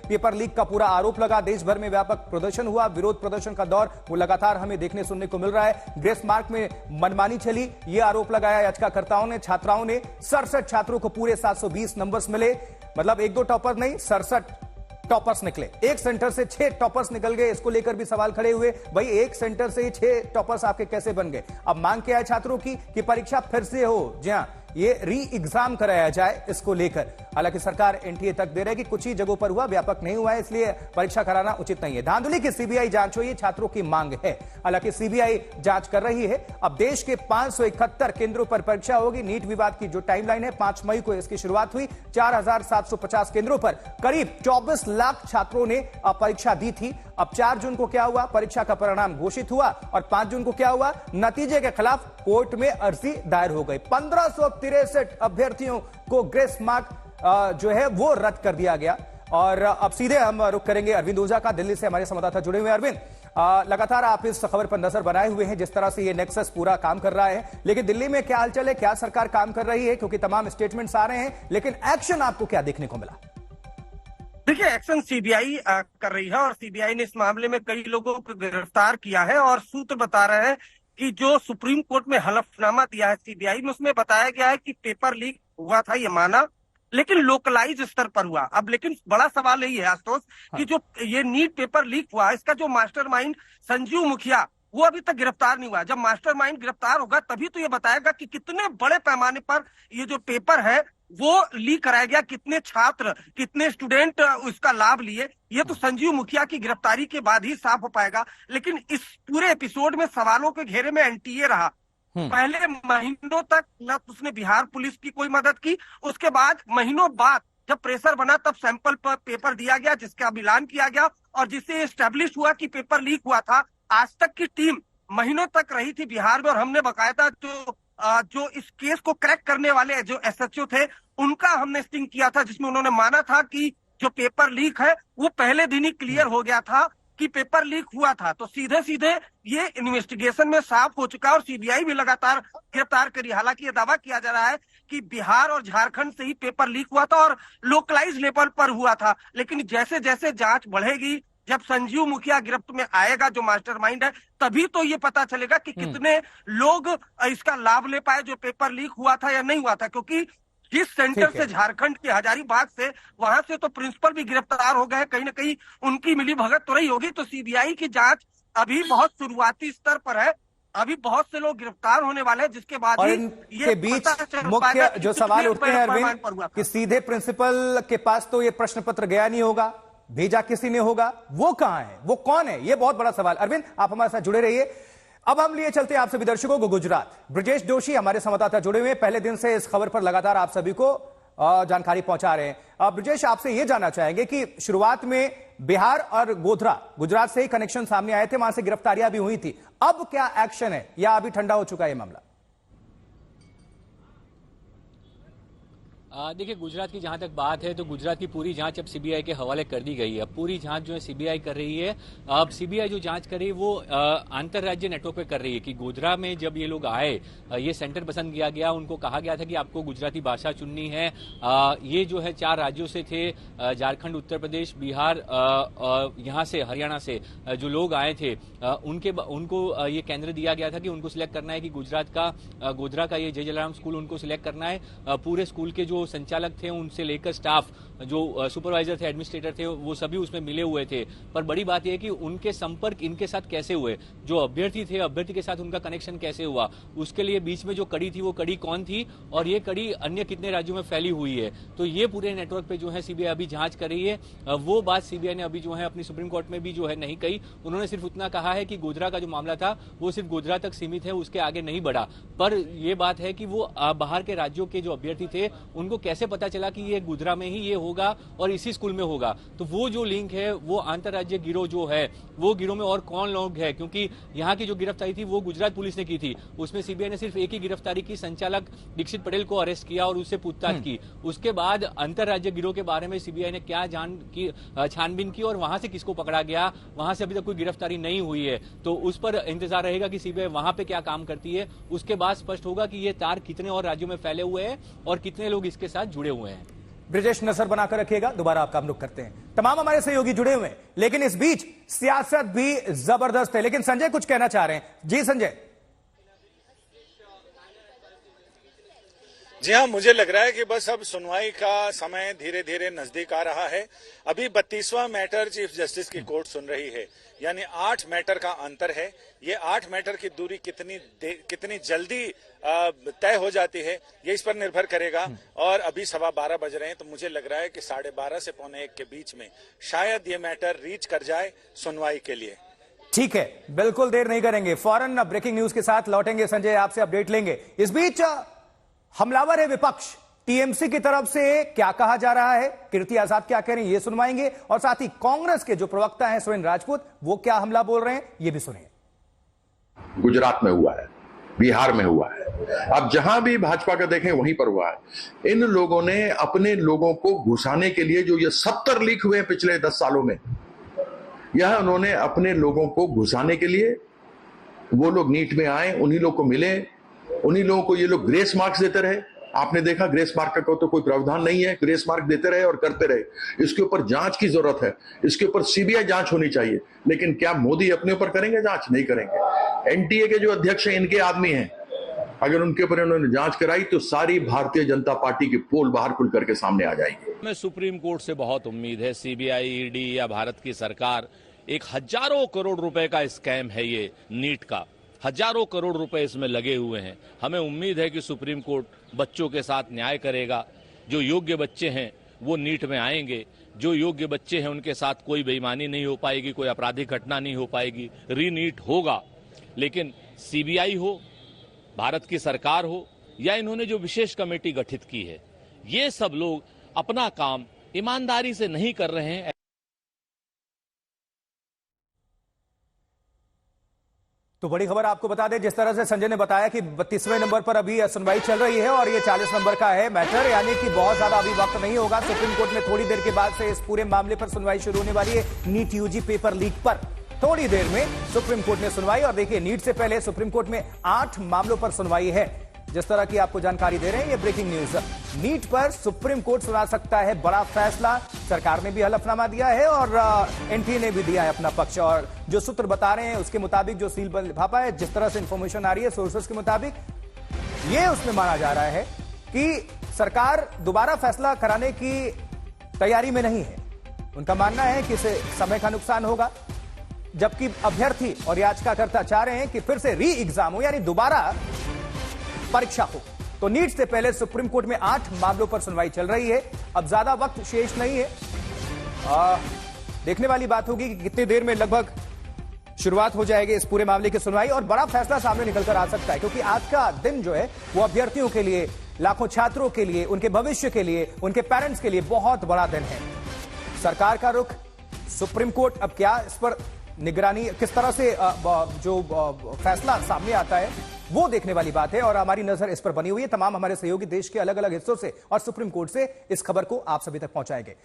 Paper leak का पूरा आरोप लगा। देश भर में व्यापक प्रदर्शन हुआ, विरोध प्रदर्शन का दौर वो लगातार हमें देखने सुनने को मिल रहा है। ग्रेस मार्क में मनमानी चली, ये आरोप लगाया याचिकाकर्ताओं ने। छात्राओं ने 67 छात्रों को पूरे 720 नंबर्स मिले, मतलब 1-2 टॉपर नहीं, 67 टॉपर्स निकले। एक सेंटर से 6 टॉपर्स निकल गए, इसको लेकर भी सवाल खड़े हुए। भाई एक सेंटर से 6 टॉपर्स आपके कैसे बन गए? अब मांग क्या है छात्रों की कि परीक्षा फिर से हो, जी हां, ये री एग्जाम कराया जाए, इसको लेकर। हालांकि सरकार एनटीए तक दे रही है कि कुछ ही जगहों पर हुआ, व्यापक नहीं हुआ है, इसलिए परीक्षा कराना उचित नहीं है। धांधली की सीबीआई जांच हो, ये छात्रों की मांग है। हालांकि सीबीआई जांच कर रही है। अब देश के 571 केंद्रों पर परीक्षा होगी। नीट विवाद की जो टाइमलाइन है, 5 मई को इसकी शुरुआत हुई। 4750 केंद्रों पर करीब 24 लाख छात्रों ने परीक्षा दी थी। अब 4 जून को क्या हुआ? परीक्षा का परिणाम घोषित हुआ और 5 जून को क्या हुआ? नतीजे के खिलाफ कोर्ट में अर्जी दायर हो गई। 1563 अभ्यर्थियों को ग्रेस मार्क जो है वो रद्द कर दिया गया। और अब सीधे हम रुख करेंगे अरविंद ओझा का, दिल्ली से हमारे संवाददाता जुड़े हुए हैं। अरविंद, लगातार आप इस खबर पर नजर बनाए हुए हैं, जिस तरह से ये नेक्सस पूरा काम कर रहा है, लेकिन दिल्ली में क्या हालचाल है? क्या सरकार काम कर रही है? क्योंकि तमाम स्टेटमेंट्स आ रहे हैं, लेकिन एक्शन आपको क्या देखने को मिला? देखिए, एक्शन सीबीआई कर रही है और सीबीआई ने इस मामले में कई लोगों को गिरफ्तार किया है। और सूत्र बता रहे हैं कि जो सुप्रीम कोर्ट में हलफनामा दिया है सीबीआई में, उसमें बताया गया है कि पेपर लीक हुआ था, ये माना, लेकिन लोकलाइज स्तर पर हुआ। अब लेकिन बड़ा सवाल यही है आशुतोष कि जो ये नीट पेपर लीक हुआ, इसका जो मास्टरमाइंड संजीव मुखिया, वो अभी तक गिरफ्तार नहीं हुआ। जब मास्टरमाइंड गिरफ्तार होगा तभी तो ये बताएगा कि कितने बड़े पैमाने पर ये जो पेपर है वो लीक कराया गया, कितने छात्र, कितने स्टूडेंट उसका लाभ लिए। ये तो संजीव मुखिया की गिरफ्तारी के बाद ही साफ हो पाएगा। लेकिन इस पूरे एपिसोड में सवालों के घेरे में एनटीए रहा। पहले महीनों तक न उसने बिहार पुलिस की कोई मदद की, उसके बाद महीनों बाद जब प्रेशर बना तब सैंपल पर पेपर दिया गया, जिसका अब ऐलान किया गया और जिससे एस्टेब्लिश हुआ कि पेपर लीक हुआ था। आज तक की टीम महीनों तक रही थी बिहार में और हमने बाकायदा जो इस केस को क्रैक करने वाले जो एसएचओ थे उनका हमने स्टिंग किया था, जिसमें उन्होंने माना था कि जो पेपर लीक है वो पहले दिन ही क्लियर हो गया था कि पेपर लीक हुआ था। तो सीधे सीधे ये इन्वेस्टिगेशन में साफ हो चुका है और सीबीआई भी लगातार गिरफ्तार करी। हालांकि ये दावा किया जा रहा है कि बिहार और झारखंड से ही पेपर लीक हुआ था और लोकलाइज लेवल पर हुआ था। लेकिन जैसे जैसे जांच बढ़ेगी, जब संजीव मुखिया गिरफ्त में आएगा जो मास्टरमाइंड है, तभी तो ये पता चलेगा कि कितने लोग इसका लाभ ले पाए, जो पेपर लीक हुआ था या नहीं हुआ था। क्योंकि जिस सेंटर से, झारखंड के हजारीबाग से, वहां से तो प्रिंसिपल भी गिरफ्तार हो गए, कहीं ना कहीं उनकी मिली भगत तो रही होगी। तो सीबीआई की जांच अभी बहुत शुरुआती स्तर पर है, अभी बहुत से लोग गिरफ्तार होने वाले हैं, जिसके बाद और इनके बीच मुख्य जो सवाल उठते हैं अरविंद कि सीधे प्रिंसिपल के पास तो ये प्रश्न पत्र गया नहीं होगा, भेजा किसी ने होगा, वो कहां है, वो कौन है? ये बहुत बड़ा सवाल। अरविंद, आप हमारे साथ जुड़े रहिए। अब हम लिए चलते हैं आप सभी दर्शकों को गुजरात। ब्रजेश जोशी हमारे संवाददाता जुड़े हुए हैं, पहले दिन से इस खबर पर लगातार आप सभी को जानकारी पहुंचा रहे हैं। ब्रजेश, आपसे यह जानना चाहेंगे कि शुरुआत में बिहार और गोधरा, गुजरात से ही कनेक्शन सामने आए थे, वहां से गिरफ्तारियां भी हुई थी। अब क्या एक्शन है या अभी ठंडा हो चुका है यह मामला? देखिए, गुजरात की जहां तक बात है तो गुजरात की पूरी जांच अब सीबीआई के हवाले कर दी गई है। पूरी जांच जो है सीबीआई कर रही है। अब सीबीआई जो जांच कर रही है वो अंतर्राज्य नेटवर्क पे कर रही है कि गोधरा में जब ये लोग आए, ये सेंटर पसंद किया गया, उनको कहा गया था कि आपको गुजराती भाषा चुननी है। ये जो है 4 राज्यों से थे, झारखंड, उत्तर प्रदेश, बिहार, यहाँ से हरियाणा से जो लोग आए थे, उनको ये केंद्र दिया गया था कि उनको सिलेक्ट करना है कि गुजरात का गोधरा का ये जय जलाराम स्कूल उनको सिलेक्ट करना है। पूरे स्कूल के जो संचालक थे, उनसे लेकर स्टाफ, जो सुपरवाइजर थे, एडमिनिस्ट्रेटर थे, वो सभी उसमें मिले हुए थे। पर बड़ी बात यह है कि उनके संपर्क इनके साथ कैसे हुए, जो अभ्यर्थी थे, अभ्यर्थी के साथ उनका कनेक्शन कैसे हुआ, उसके लिए बीच में जो कड़ी थी वो कड़ी कौन थी और ये कड़ी अन्य कितने राज्यों में फैली हुई है। तो ये पूरे नेटवर्क पे जो है सीबीआई अभी जांच कर रही है। वो बात सीबीआई ने अभी जो है अपनी सुप्रीम कोर्ट में भी जो है नहीं कही। उन्होंने सिर्फ उतना कहा है कि गोधरा का जो मामला था वो सिर्फ गोधरा तक सीमित है, उसके आगे नहीं बढ़ा। पर यह बात है कि वो बाहर के राज्यों के जो अभ्यर्थी थे उनको कैसे पता चला कि ये गोधरा में ही ये होगा और इसी स्कूल में होगा। तो वो जो लिंक है, वो अंतरराज्य गिरोह जो है, वो गिरोह में और कौन लोग हैं, क्योंकि यहाँ की जो गिरफ्तारी थी वो गुजरात पुलिस ने की थी। उसमें सीबीआई ने सिर्फ एक ही गिरफ्तारी की, संचालक दीक्षित पटेल को अरेस्ट किया और उससे पूछताछ की। उसके बाद अंतरराज्य गिरोह के बारे में सीबीआई ने क्या छानबीन की और वहां से किसको पकड़ा गया, वहां से अभी तक कोई गिरफ्तारी नहीं हुई है। तो उस पर इंतजार रहेगा कि सीबीआई वहां पे क्या काम करती है। उसके बाद स्पष्ट होगा कि ये तार कितने और राज्यों में फैले हुए हैं और कितने लोग इसके साथ जुड़े हुए हैं। ब्रिजेश नजर बनाकर रखिएगा, दोबारा आपका हम रुख करते हैं। तमाम हमारे सहयोगी जुड़े हुए हैं, लेकिन इस बीच सियासत भी जबरदस्त है। लेकिन संजय कुछ कहना चाह रहे हैं। जी संजय। जी हाँ, मुझे लग रहा है कि बस अब सुनवाई का समय धीरे धीरे नजदीक आ रहा है। अभी 32वां मैटर चीफ जस्टिस की कोर्ट सुन रही है, यानी 8 मैटर का अंतर है। ये 8 मैटर की दूरी कितनी जल्दी तय हो जाती है, ये इस पर निर्भर करेगा। और अभी 12:15 बज रहे हैं, तो मुझे लग रहा है कि 12:30 से 12:45 के बीच में शायद ये मैटर रीच कर जाए सुनवाई के लिए। ठीक है, बिल्कुल देर नहीं करेंगे, फौरन ब्रेकिंग न्यूज के साथ लौटेंगे। संजय आपसे अपडेट लेंगे। इस बीच हमलावर है विपक्ष। टीएमसी की तरफ से क्या कहा जा रहा है, कीर्ति आजाद क्या कह रही हैं, ये सुनवाएंगे। और साथ ही कांग्रेस के जो प्रवक्ता हैं सुरेंद्र राजपूत, वो क्या हमला बोल रहे हैं, ये भी सुनिए। गुजरात में हुआ है, बिहार में हुआ है, अब जहां भी भाजपा का देखें वहीं पर हुआ है। इन लोगों ने अपने लोगों को घुसाने के लिए जो ये 70 लीक हुए हैं पिछले 10 सालों में, यह उन्होंने अपने लोगों को घुसाने के लिए, वो लोग नीट में आए, उन्हीं लोग को मिले, उन्हीं लोगों को ये लोग ग्रेस मार्क्स देते रहे। आपने देखा ग्रेस मार्क का तो कोई प्रावधान नहीं है, ग्रेस मार्क देते रहे और करते रहे। इसके ऊपर जांच की जरूरत है, इसके ऊपर सीबीआई जांच होनी चाहिए। लेकिन क्या मोदी अपने ऊपर करेंगे जांच? नहीं करेंगे। एनटीए के जो अध्यक्ष हैं इनके आदमी हैं, अगर उनके ऊपर उन्होंने जांच कराई तो सारी भारतीय जनता पार्टी की पोल बाहर खुल करके सामने आ जाएगी। हमें सुप्रीम कोर्ट से बहुत उम्मीद है। सीबीआई, ईडी या भारत की सरकार, एक हजारों करोड़ रुपए का स्कैम है ये नीट का, हजारों करोड़ रुपए इसमें लगे हुए हैं। हमें उम्मीद है कि सुप्रीम कोर्ट बच्चों के साथ न्याय करेगा। जो योग्य बच्चे हैं वो नीट में आएंगे, जो योग्य बच्चे हैं उनके साथ कोई बेईमानी नहीं हो पाएगी, कोई आपराधिक घटना नहीं हो पाएगी, रीनीट होगा। लेकिन सीबीआई हो, भारत की सरकार हो, या इन्होंने जो विशेष कमेटी गठित की है, ये सब लोग अपना काम ईमानदारी से नहीं कर रहे हैं। तो बड़ी खबर आपको बता दें, जिस तरह से संजय ने बताया कि 32वें नंबर पर अभी सुनवाई चल रही है और ये 40 नंबर का है मैटर, यानी कि बहुत ज्यादा अभी वक्त नहीं होगा। सुप्रीम कोर्ट में थोड़ी देर के बाद से इस पूरे मामले पर सुनवाई शुरू होने वाली है। नीट यूजी पेपर लीक पर थोड़ी देर में सुप्रीम कोर्ट में सुनवाई। और देखिए, नीट से पहले सुप्रीम कोर्ट में 8 मामलों पर सुनवाई है। जिस तरह की आपको जानकारी दे रहे हैं, ये ब्रेकिंग न्यूज। नीट पर सुप्रीम कोर्ट सुना सकता है बड़ा फैसला। सरकार ने भी हलफनामा दिया है और एनटीए ने भी दिया है अपना पक्ष। और जो सूत्र बता रहे हैं उसके मुताबिक, जो सील पर लिफाफा है, जिस तरह से इंफॉर्मेशन आ रही है सोर्सेस के मुताबिक, ये उसमें माना जा रहा है कि सरकार दोबारा फैसला कराने की तैयारी में नहीं है। उनका मानना है कि इससे समय का नुकसान होगा, जबकि अभ्यर्थी और याचिकाकर्ता चाह रहे हैं कि फिर से री एग्जाम हो, यानी दोबारा परीक्षा हो। तो नीट से पहले सुप्रीम कोर्ट में 8 मामलों पर सुनवाई चल रही है। अब ज्यादा वक्त शेष नहीं है। देखने वाली बात होगी कि कितनी देर में लगभग शुरुआत हो जाएगी इस पूरे मामले की सुनवाई, और बड़ा फैसला सामने निकलकर आ सकता है। क्योंकि आज का दिन जो है वो अभ्यर्थियों के लिए, लाखों छात्रों के लिए, उनके भविष्य के लिए, उनके पेरेंट्स के लिए बहुत बड़ा दिन है। सरकार का रुख, सुप्रीम कोर्ट अब क्या इस पर निगरानी, किस तरह से जो फैसला सामने आता है, वो देखने वाली बात है। और हमारी नजर इस पर बनी हुई है। तमाम हमारे सहयोगी देश के अलग अलग हिस्सों से और सुप्रीम कोर्ट से इस खबर को आप सभी तक पहुंचाएंगे।